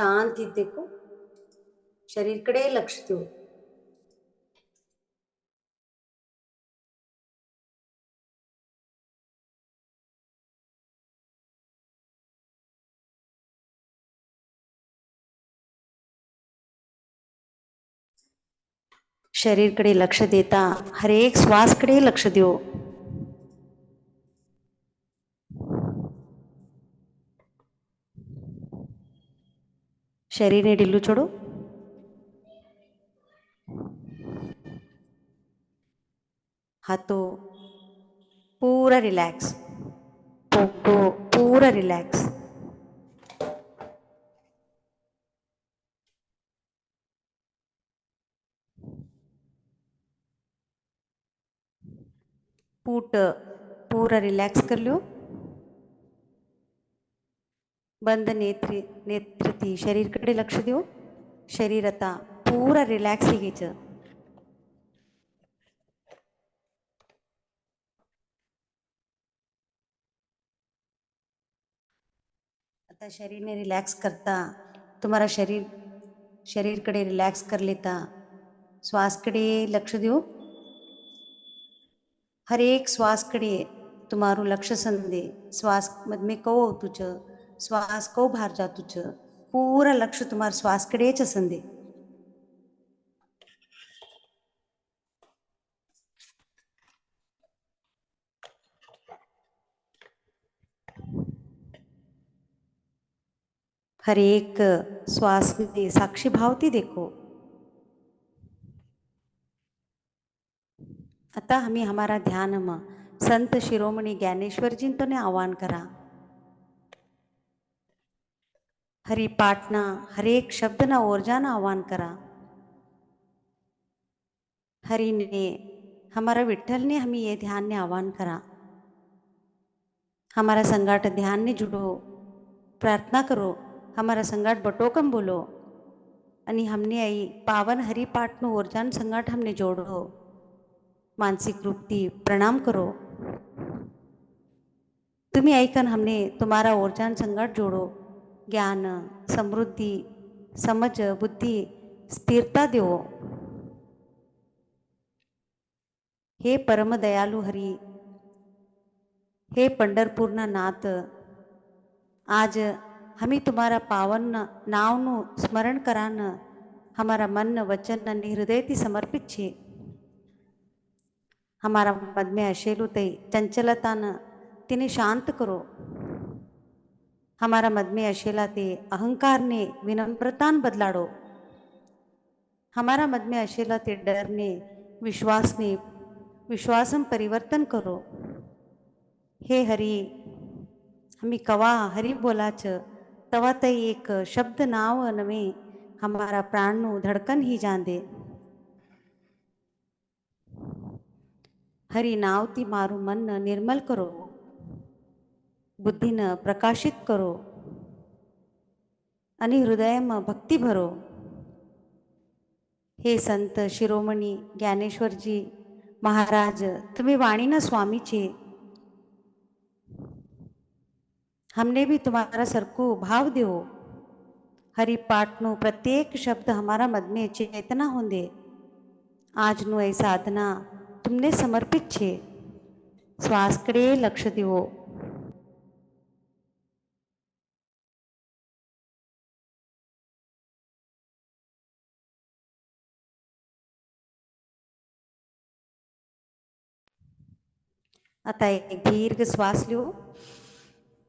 शांत देखो, शरीरकडे लक्ष देऊ. शरीरकडे लक्ष देता हर एक श्वासकडे लक्ष देऊ. शरीर ने ढिल्लू छोड़ो. हाथों पूरा रिलैक्स, पोटो पूरा रिलैक्स. पूट पूरा रिलैक्स कर लो. बंद नेत्रती शरीरकडे लक्ष देऊ. शरीर आता पूरा रिलॅक्स घ्यायचं. आता शरीर ने रिलॅक्स करता तुम्हारा शरीरकडे रिलॅक्स कर लेता श्वासकडे लक्ष देऊ. हर एक श्वासकडे तुम्हारू लक्ष संदे. श्वास मध में कौ तुझ श्वास कौ बाहर जा तुझ पूरा लक्ष तुम्हारा श्वासकडेच संदे. हर एक श्वास में साक्षी भावती देखो. आता हमें हमारा ध्यान में संत शिरोमणि ज्ञानेश्वर जी तो ने आह्वान करा. हरि पाठना हर एक शब्द ना ऊर्जाना आह्वान करा. हरि ने हमारा विठ्ठल ने हमें ये ध्यान ने आह्वान करा. हमारा संगाट ध्यान ने जुड़ो, प्रार्थना करो. हमारा संगाट बटोकम बोलो आणि हमने आई पावन हरिपाठ नो ऊर्जान संगाट हमने जोड़ो. मानसिक रूपती प्रणाम करो. तुम्ही ऐकन हमने तुम्हारा ऊर्जान संगाट जोड़ो. ज्ञान समृद्धी समझ बुद्धि स्थिरता देवो. हे परम दयालु हरी, हे पंढरपूरना नाथ, आज हमें तुम्हारा पावन नावनु स्मरण करान हमारा मन वचन आणि हृदय ती समर्पित छे. हमारा मद में अशेलू ते चंचलतान तिने शांत करो. हमारा मद में अशेला ते अहंकार ने विनम्रतान बदलाडो. हमारा मद में अशेला ते डर ने विश्वासम परिवर्तन करो. हे हरी, हमी कवा हरी बोलाच तवा तई एक शब्द नाव नवे हमारा प्राणनु धड़कन ही जान दे. हरी नावती मारू मन निर्मल करो, बुद्धीन प्रकाशित करो आणि हृदयम भक्ती भरो. हे संत शिरोमणी ज्ञानेश्वरजी महाराज, तुम्ही वाणीना स्वामी छे. हमने भी तुम्हारा सरखू भाव देवो. हरिपाठनो प्रत्येक शब्द हमारा मद में चेतना होंदे. આજનું એ સાધના तुमने समर्पित छे. श्वासकडे लक्ष देवो. आता एक दीर्घ श्वास लो.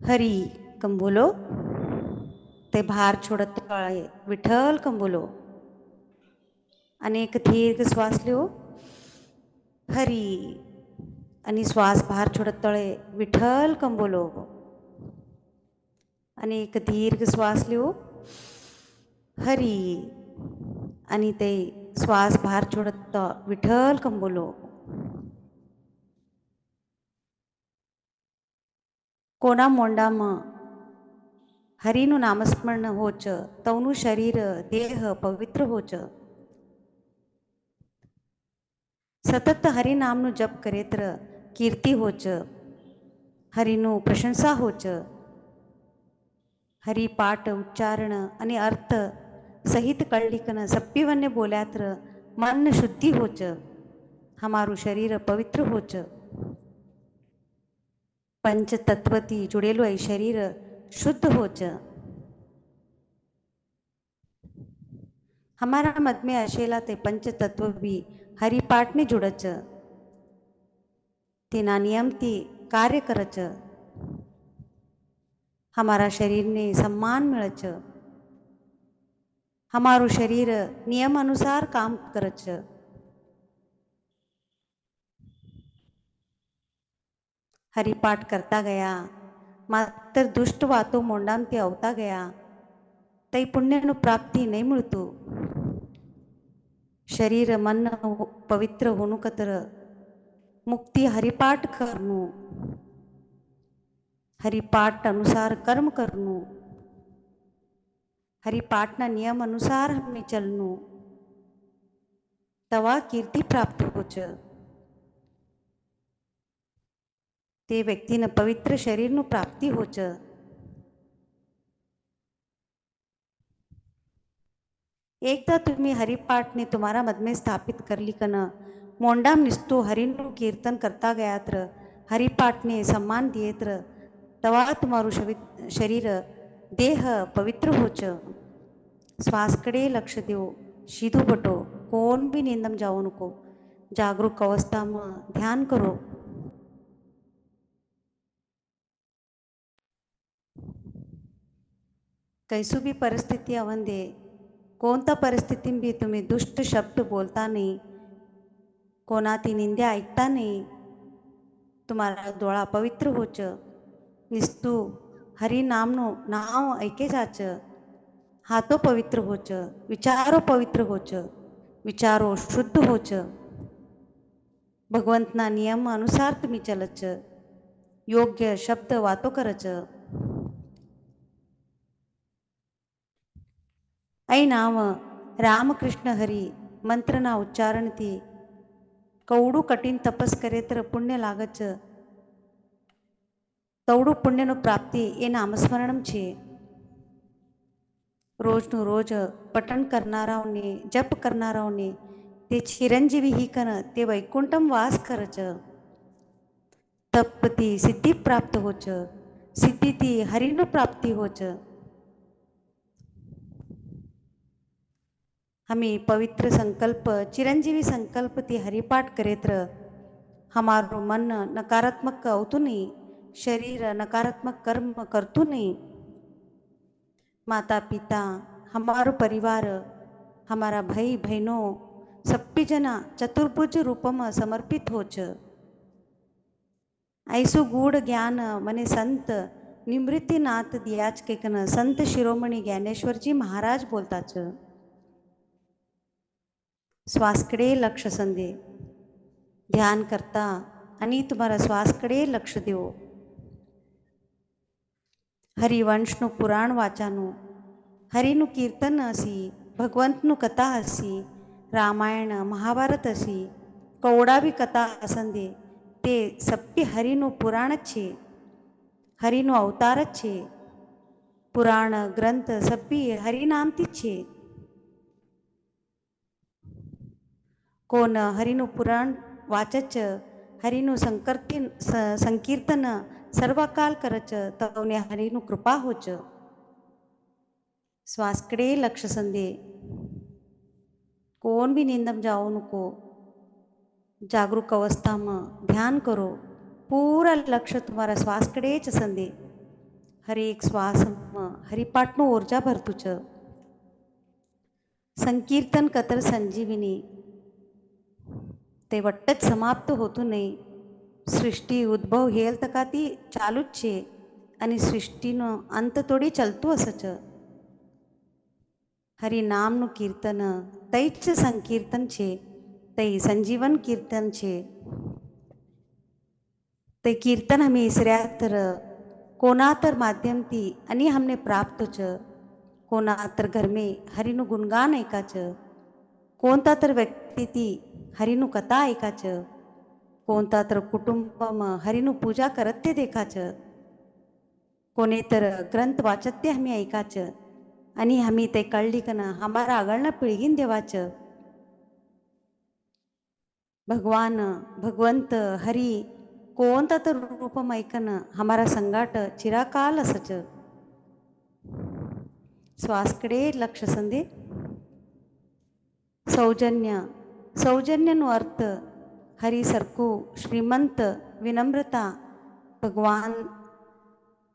हरी कम बोलो. ते भार छोड़त तळे विठ्ठल कम बोलो. अनेक दीर्घ श्वास लो. हरी आणि श्वास भार छोड़त तळे विठ्ठल कम बोलो. अनेक दीर्घ श्वास लो. हरी आणि ते श्वास भार छोड़त विठ्ठल कम बोलो. कोना मोंडामा हरिनु नामस्मरण होच तवनु शरीर देह पवित्र होच. सतत हरि नामनु जप करे तर कीर्ती होच, हरिनु प्रशंसा होच. हरिपाठ उच्चारण आणि अर्थ सहित कळलिकन सप्पीवन्य बोल्यात्र मन शुद्धि होच, हमारू शरीर पवित्र होच। पंच तत्वती जुड़ेलो ऐ शरीर शुद्ध होच। हमारा मत में अशेला ते पंचतत्व भी हरिपाठने जुडच, तेना नियमती कार्य करच, हमारा शरीर ने सम्मान मिळच, हमारू शरीर नियम अनुसार काम करच। हरिपाठ करता गया मात्र दुष्ट वातो मोंडाम ते अवता गया, तई पुण्यनु प्राप्ती नहीं मिळतो। शरीर मन पवित्र होणू कतर मुक्ती हरिपाठ करनू, हरिपाठ अनुसार कर्म करनू, हरिपाठना नियम अनुसार हमें चलनू, तवा कीर्ती प्राप्त होच। ते व्यक्तीनं पवित्र शरीरनु प्राप्ती होच। एकदा तुम्ही हरिपाठने तुम्हारा मद में स्थापित करली कन मोंडाम निस्तो हरिनु कीर्तन करता गयात्र, हरिपाठने सम्मान दिएत्र, तवा तुम्हारू शरीर देह पवित्र होच। श्वासकडे लक्ष देव, शीधू बटो, कोण भी निंदम जाओ नको, जागरूक अवस्था में ध्यान करो। कैसू भी परिस्थिती अवंदे, कोणता परिस्थिती भी तुम्ही दुष्ट शब्द बोलता नाही, कोणाती निंद्या ऐकता नाही, तुम्हारा डोळा पवित्र होच। निस्तू हरि नामनो नाव ऐके जाच, हाथों पवित्र होच, विचारो पवित्र होच, विचारो शुद्ध होच। भगवंतना नियम अनुसार तुम्ही चलच, योग्य शब्द वातो करच। ऐ नाम रामकृष्ण हरी मंत्रना उच्चारण ती कवडू कठीण तपस करे तर पुण्य लागच, तवडू पुण्यनु प्राप्ती ए नामस्मरणम छे। रोजनु रोज पठण करनाराओने जप करनाराओने ते चिरंजीवी ही कन ते वैकुंठम वास करच, तपती सिद्धी प्राप्त होच, सिद्धी ती हरिनु प्राप्ती होच। हमें पवित्र संकल्प चिरंजीवी संकल्प ती हरिपाठ करेत्र हमारो मन नकारात्मक होतू नहीं, शरीर नकारात्मक कर्म करतू नहीं। माता पिता हमारो परिवार हमारा भाई बहनों सप्पी जना चतुर्भुज रूपम समर्पित होच। ऐसो गूढ़ ज्ञान मने संत निवृत्तीनाथ दियाच केकन संत शिरोमणी ज्ञानेश्वर जी महाराज बोलताच। श्वासकडे लक्ष संदे, ध्यान करता आणि तुम्हारा श्वासकडे लक्ष देवो। हरिवंशनु पुराण वाचानु, हरिनु कीर्तन असी, भगवंतनु कथा असी, रामायण महाभारत असी कवडा भी कथा असंदे ते सप्पी हरिनु पुराण छे, हरिनु अवतार छे। पुराण ग्रंथ सप्पी हरिनामती छे। कोण हरिनु पुराण वाचच, हरिनु संकीर्तन सर्वकाल करच, तवने हरिनु कृपा होच। श्वासकडे लक्ष संदे, कोण भी निंदम जाओ नको, जागरूक अवस्था में ध्यान करो, पूरा लक्ष्य तुम्हारा श्वासकडे च संदे। हर एक श्वास में हरिपाठनु ऊर्जा भरतुच। संकीर्तन कतर संजीविनी ते वट्टच समाप्त होतू नाही। सृष्टी उद्भव हेल तका ती चालूच छे आणि सृष्टीनो अंत तोडी चलतू असच। हरि नामनु कीर्तन तैच संकीर्तन छे, तै संजीवन कीर्तन छे। ते कीर्तन हमें इसऱ्या तर कोणा तर माध्यम ती आणि हमने प्राप्त छ, कोणा तर घर में हरिनु गुणगान ऐकाच, कोणता तर व्यक्ती ती हरिनु कथा ऐकाच, कोणता तर कुटुंबम हरिनु पूजा करत ते देखाच। कोणी तर ग्रंथ वाचत ते आम्ही ऐकाचं आणि आम्ही ते कळली का ना हमारा आगळना पिळगीन देवाचं. भगवान भगवंत हरी कोणता तर रूपम ऐकन हमारा संगाट चिराकाल असच. श्वासकडे लक्ष संदे. सौजन्य सौजन्यનો अर्थ हरी सरकू श्रीमंत विनम्रता भगवान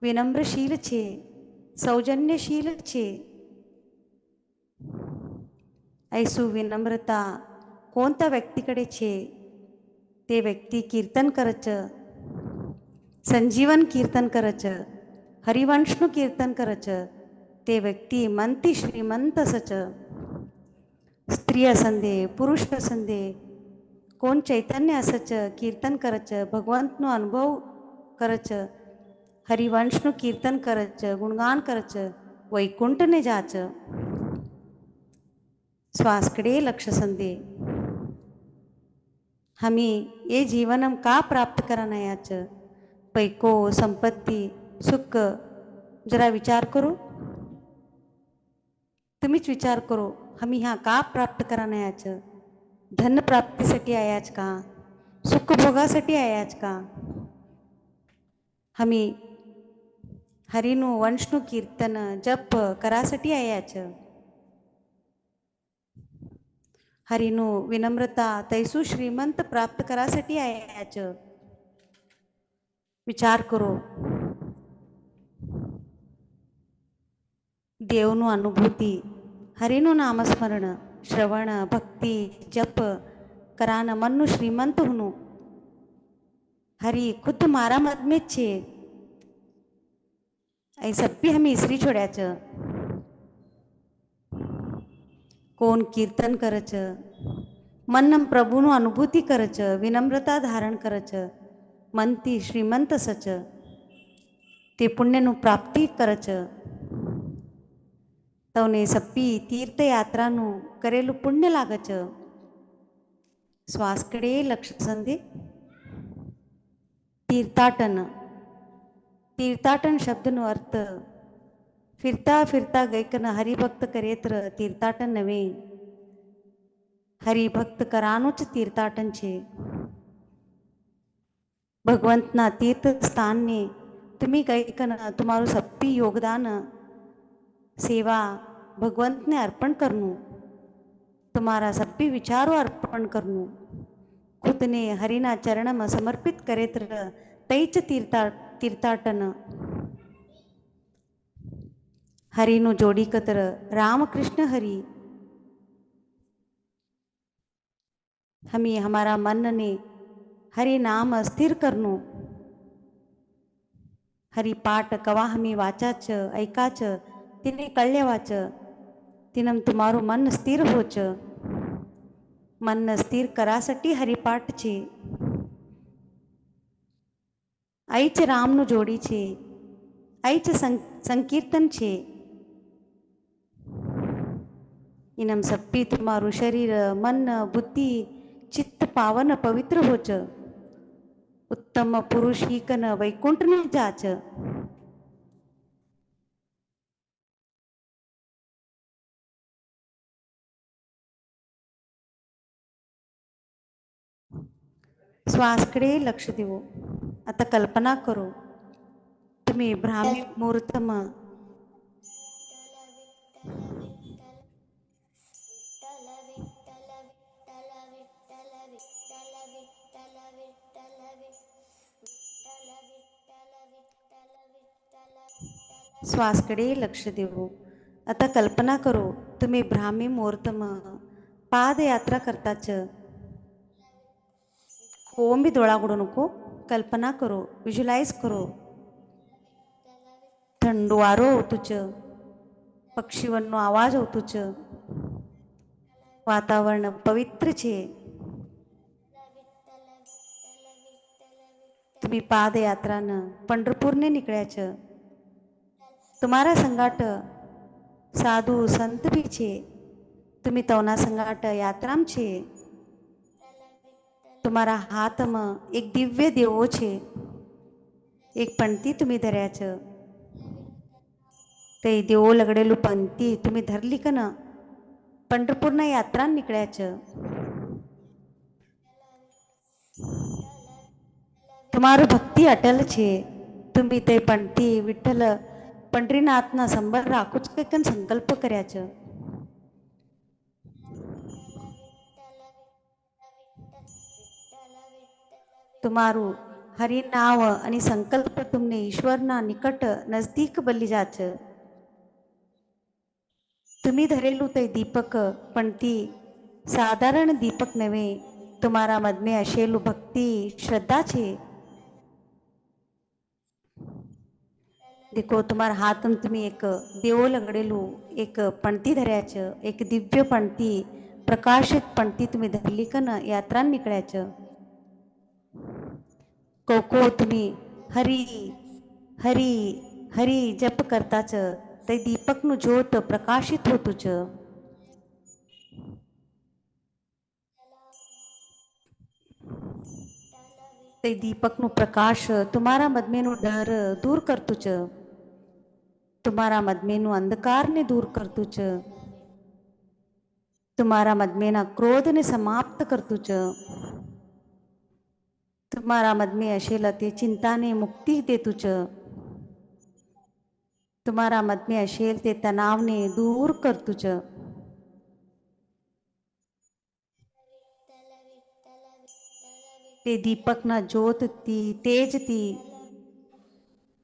विनम्रशील છે सौजन्यशील છે. ऐसू विनम्रता कोणत्या व्यक्तीकडे छे ते व्यक्ती कीर्तन करच संजीवन कीर्तन करच हरिवंशनु कीर्तन करच ते व्यक्ती मंती श्रीमंत असच. स्त्री असंदे पुरुष असंदे कोण चैतन्य असच कीर्तन करच भगवंतનો अनुभव करच हरिवंशनु कीर्तन करच गुणगान करच वैकुंठने जाच. श्वासकडे लक्ष संदे. हमी ये जीवनम का प्राप्त करण्याच पैको संपत्ती सुख जरा विचार करू. तुम्हीच विचार करो हमी ह्या का प्राप्त करण्याच धन प्राप्तीसाठी आयाच का सुख भोगासाठी आयाच का. हमी हरिनु वंशनु कीर्तन जप करासाठी आयाच. हरिनु विनम्रता तैसू श्रीमंत प्राप्त करासाठी आयाच. विचार करो. देवनु अनुभूती हरिनु नामस्मरण श्रवण भक्ती जप करान मन्नु श्रीमंत हुनु. हरी खुद मारा मत में छे ऐ सब्बी हमें इसरी छोड्याचं. कोण कीर्तन करच मन प्रभुनु अनुभूती करच विनम्रता धारण करच मनती श्रीमंत सच ते पुण्यनु प्राप्ती करच. तवने सप्पी तीर्थयात्रानु करेलू पुण्य लागच. श्वासकडे लक्ष संदे. तीर्थाटन तीर्थाटन शब्दનો अर्थ फिरता फिरता गैकन हरिभक्त करेत्र तीर्थाटन नवे हरिभक्त कराનું જ तीर्थाटन છે. ભગવંતના તીર્થ સ્થાનને तुम्ही ગઈકન તમારું સપ્પી યોગદાન सेवा भगवंतने अर्पण करनू तुम्हारा सप्पी विचारो अर्पण करनू खुदने हरिना चरणम समर्पित करेत्र तैच तीर्थाटन. हरिनु जोडी कतर रामकृष्ण हरि. हमी हमारा मन ने हरि नाम स्थिर करनू हरि पाठ कवा हमी वाचाच ऐकाच तिने कळ्यवाच तिनम तुम्हारू मन स्थिर होच. मन स्थिर करासाठी हरिपाठ छे. ऐच रामनु जोडी छे ऐच संकीर्तन छे. इनम सप्पी तुम्हारू शरीर मन बुद्धि चित्त पावन पवित्र होच. उत्तम पुरुष हीकन वैकुंठने जाच. श्वासकडे लक्ष देऊ. आता कल्पना करो तुम्ही ब्राह्मी मुहूर्तम श्वासकडे लक्ष देऊ. आता कल्पना करो तुम्ही ब्राह्मी मुहूर्तम पादयात्रा करताच. कोण भी डोळागडू नको. कल्पना करो विज्युलाइज करो. थंड वारो होतुच पक्षीवनનો आवाज होतुच वातावरण पवित्र छे. तुम्ही पादयात्रानं पंढरपूरने निकळ्याच. तुम्हारा संगाट साधु संत भी छे. तुम्ही तवना संगाट यात्राम छे. तुम्हारा हातम एक दिव्य देवो छे. एक पंक्ती तुम्ही धर्याच. ते देवो लगडेलू पंक्ती तुम्ही धरली का ना पंढरपूरना यात्रा निकळ्याचं तुम्हारू भक्ती अटल छे तुम्ही ते पंक्ती विठ्ठल पंढरीनाथना संबळ राखूच कन संकल्प કર્યાचं तुम्हारू हरि नाव आणि संकल्प तुमने ईश्वरना निकट नजदीक बली जाच तुम्ही धरेलू ते दीपक पण ती साधारण दीपक नव्हे तुम्हारा मधमे अशेलू भक्ती श्रद्धा छे देखो तुम्हारा हात तुम्ही एक देवो लगडेलू एक पणती धऱ्याचं एक दिव्य पणती प्रकाशित पणती तुम्ही धरली का ना यात्रा निकळ्याचं कोको तुम्ही हरी हरी हरी जप करताच ते दीपकनु ज्योत प्रकाशित होतुच ते दीपकनु प्रकाश तुम्हारा मधमेनु डर दूर करतुच तुम्हारा मधमेनु अंधकार ने दूर करतुच तुम्हारा मधमेना क्रोध ने समाप्त करतुच तुम्हारा मधमे अशेल ते चिंताने मुक्ती देतुच तुम्हारा मधमे अशेल ते तणावने दूर करतुच ते दीपक ना ज्योत ती तेज ती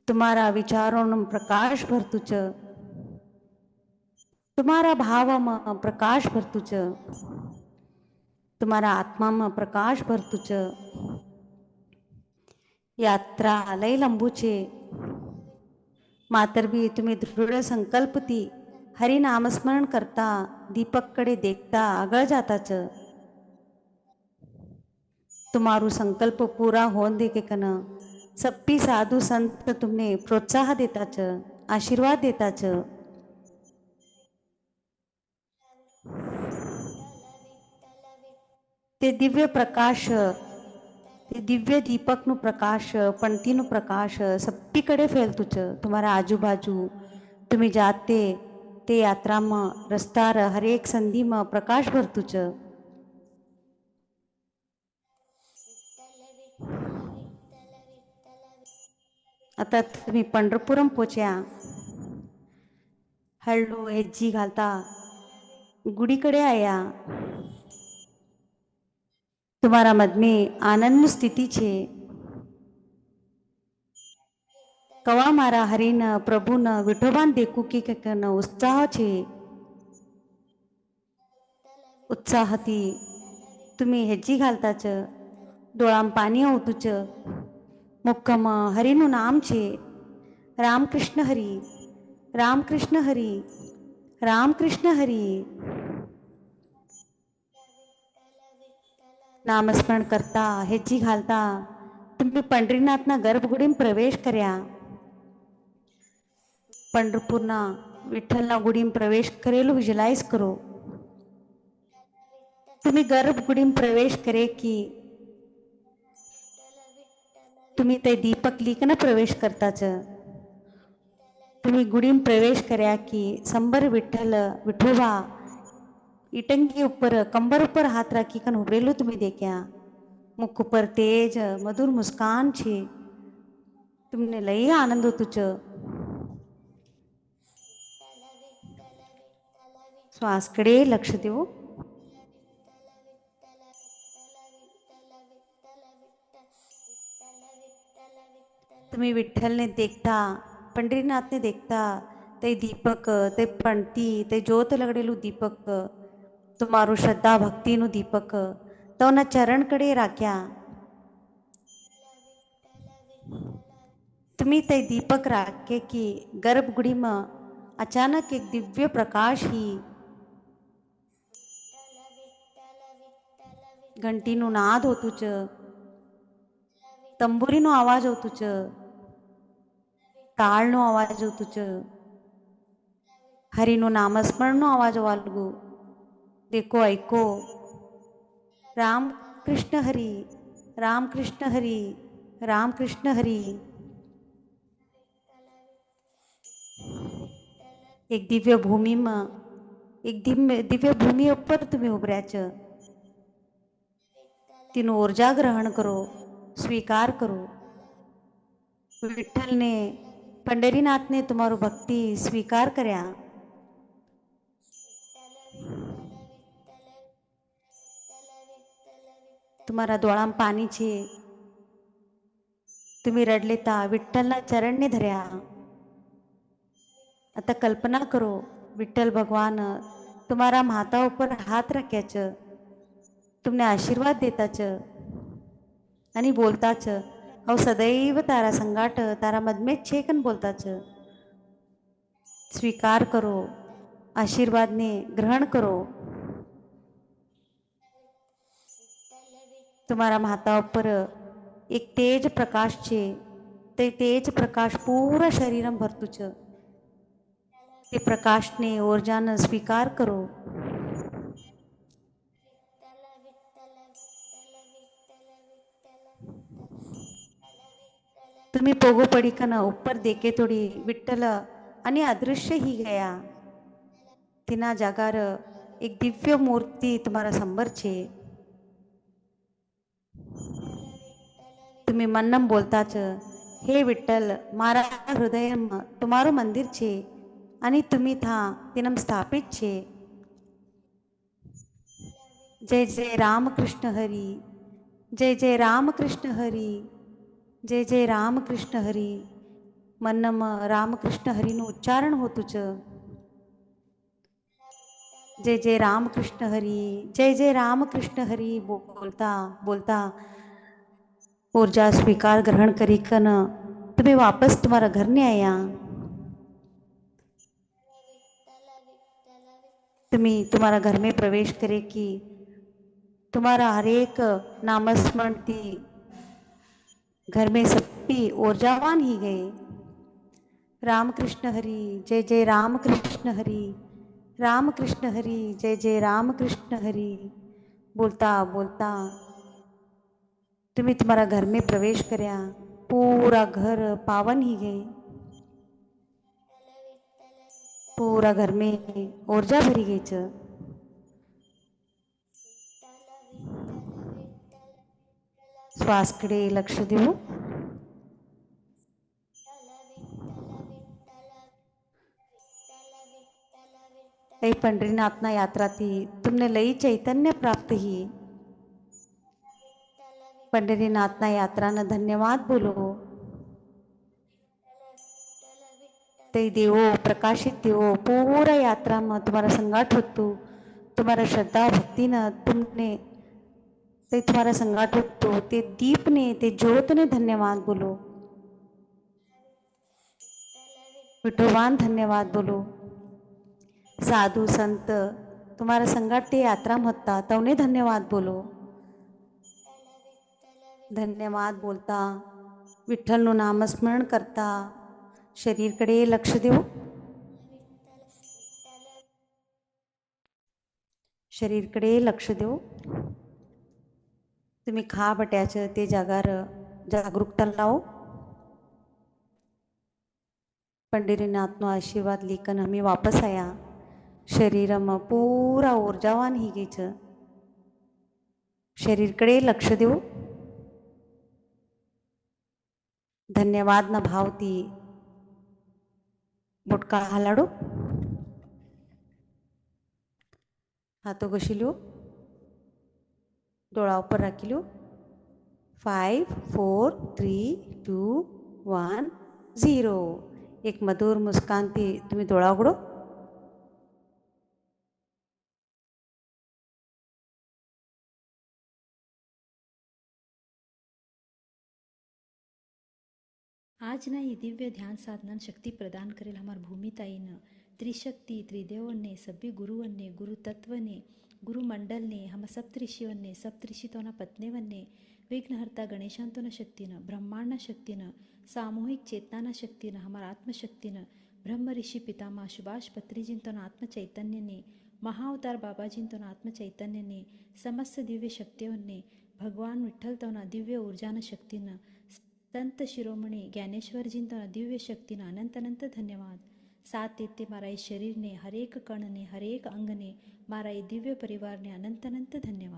तुम्हारा विचारों प्रकाश भरतुच तुम्हारा भाव में प्रकाश भरतुच तुम्हारा आत्मा में प्रकाश भरतुच यात्रा लय लंबूचे मातर भी तुम्ही दृढ संकल्प ती हरि नामस्मरण करता दीपक कडे देखता आगळ जाताच तुम्हारू संकल्प पूरा होन दे के कन सप्पी साधु संत तुमने प्रोत्साह देताच आशीर्वाद देताच ते दिव्य प्रकाश ते दिव्य दीपक नु प्रकाश पंक्तीनु प्रकाश सप्पीकडे फैलतुच तुम्हारा आजूबाजू तुम्ही जाते ते यात्रा में रस्तार हरेक संधी में प्रकाश भरतुच आता तुम्ही पंढरपुरम पोच्या हळू हेज्जी घालता गुडीकडे आया तुम्हारा मधमे आनंद स्थिती छे कवा मारा हरिन प्रभुन विठोबान देखू की कन उत्साह छे उत्साहती तुम्ही हेज्जी घालताच डोळाम पाणी होतुच मुक्कम हरिनु नाम छे रामकृष्ण हरी रामकृष्ण हरी रामकृष्ण हरी नामस्मरण करता हेज्जी घालता तुम्ही पंढरीनाथना गर्भगुडीम प्रवेश कर्या पंढरपूरना विठ्ठलना गुडीम प्रवेश करेलो विजुलाइज करो तुम्ही गर्भगुडीम प्रवेश करे की तुम्ही ते दीपक लिकन प्रवेश करताच तुम्ही गुडीम प्रवेश कर्या की संबर विठ्ठल विठोबा इटंगी ऊपर कंबर ऊपर हाथ राखी कन उभरेलो तुम्ही देख्या मुख ऊपर तेज मधुर मुस्कान छे तुमने लई आनंद होतुच श्वासकडे लक्ष देऊ तुम्ही विठ्ठलने देखता पंढरीनाथने देखता ते दीपक ते पंक्ति ते ज्योत लगडेलू दीपक तुम्हारू श्रद्धा भक्तिनु दीपक तो न चरण कडे राख्या तुम्ही ते दीपक राखे की गर्भगुडी में अचानक एक दिव्य प्रकाश ही घंटीनु नाद होतुच तंबुरीनो आवाज होतुच ताळनो आवाज होतुच हरिनु नामस्मरणनो आवाज वालगू देखो ऐको राम कृष्ण हरी राम कृष्ण हरी राम कृष्ण हरी એક દિવ્ય ભૂમિમાં એક દિવ્ય ભૂમિ ઉપર તમે ઉભર્યા છો. તેનું ઊર્જા ગ્રહણ કરો, સ્વીકાર કરો. વિઠ્ઠલને પંઢરીનાથને તમારું ભક્તિ સ્વીકાર કર્યા. तुम्हारा डोळाम पाणी छे. तुम्ही रडलेता विठ्ठलना चरणने धर्या. आता कल्पना करो विठ्ठल भगवान तुम्हारा माथा ઉપર हात રાખ્યા છે, તમને આશીર્વાદ દેતા છે અને બોલતા છે હવે સદૈવ તારા સંગાટ તારા મદમે છે કન બોલતા છે. સ્વીકાર કરો, આશીર્વાદને ગ્રહણ કરો. તમારા માથા ઉપર એક તેજ પ્રકાશ છે, તે તેજ પ્રકાશ પૂરા શરીરમાં ભરતું છે. તે પ્રકાશને ઊર્જાનો સ્વીકાર કરો. तुम्ही पोगो पडिकन ઉપર देखे थोडी विठ्ठल आणि अदृश्य ही ગયા. તેના જાગાર એક દિવ્ય મૂર્તિ તમારા સંબર છે. तुम्ही મન્નમ બોલતા છો हे विठ्ठल મારા હૃદયમાં તમારું મંદિર છે અને तुम्ही था તેનમ સ્થાપિત છે. जय जय रामकृष्ण हरी, जय जय रामकृष्ण हरी, जय जय रामकृष्ण हरी. मन्नम रामकृष्ण हरीનું ઉચ્ચારણ હોતું છે. जय जय रामकृष्ण हरी, जय जय रामकृष्ण हरी बोलता बोलता ऊर्जा स्वीकार ग्रहण करी कन तुम्ही वापस तुम्हारा घर ने आया. तुम्ही तुम्हारा घर में प्रवेश करे कि तुम्हारा हर एक नामस्मरण थी घर में सबकी ऊर्जावान ही गए. रामकृष्ण हरी, जय जय रामकृष्ण हरी, रामकृष्ण हरी, जय जय रामकृष्ण हरी बोलता बोलता तुम्ही तुम्हारा घर में प्रवेश કર્યા. पूरा घर पावन ही गए. पूरा घर में ऊर्जा भरी गई छ. श्वासकडे लक्ष देऊ. એ પંઢરીનાથના યાત્રાથી તમને લઈ ચૈતન્ય પ્રાપ્ત ही. પંઢરીનાથના યાત્રાના ધન્યવાદ બોલો. તે દેવો પ્રકાશિત દેવો પૂરા યાત્રામાં તમારા સંગાટ હતું. તમારા શ્રદ્ધા ભક્તિના तुमने તે તમારા સંગાટ હતું. તે દીપને તે જ્યોતને ધન્યવાદ બોલો. વિઠોવાન ધન્યવાદ બોલો. साधु संत तुम्हारा संगाट ते यात्रा होता तवने धन्यवाद बोलो. धन्यवाद बोलता विठ्ठलનું नामस्मरण करता शरीरकडे लक्ष देऊ. शरीरकडे लक्ष देऊ. तुम्ही खा बट्याचं ते जागार जागरूकता लावो. पंढरीनाथનો આશીર્વાદ લેકન અમે વાપસ આયા. શરીરમાં પૂરા ઊર્જાવાન ही ગઈ છે. શરીરकडे लक्ष देऊ. धन्यवादના ભાવથી બોટકા હલાડો. હાથો ઘસી લો. ડોળા ઉપર રાખી લો. 5 4 3 2 1 0. એક મધુર મુસ્કાનથી તમે ડોળા ઉઘડો. આજના ये दिव्य ध्यान साधना शक्ति प्रदान करेल हमार भूमिताईनं त्रिशक्ति त्रिदेवने सभी गुरुवन्ने गुरु तत्वने गुरु मंडलने हम सप्तऋषिवन्ने सप्तऋषितोना पत्नेवन्ने विघ्नहर्ता गणेशांतोना शक्तीनं ब्रह्मांड शक्तीनं सामूहिक चेतनाना शक्तीनं हमार आत्मशक्तीनं ब्रह्म ऋषि पितामह सुभाष पत्रीजींतोना आत्मचैतन्यने महाअवतार बाबाजींतोना आत्मचैतन्यने समस्त दिव्य शक्तिवन्ने भगवान विठ्ठलतोना दिव्य ऊर्जान शक्तीनं संत शिरोमणी ज्ञानेश्वरजींतोना दिव्य शक्तीनं अनंत अनंत धन्यवाद. સાથ તે મારા એ શરીરને હરેક કણને હરેક અંગને મારા એ દિવ્ય પરિવારને અનંત અનંત ધન્યવાદ.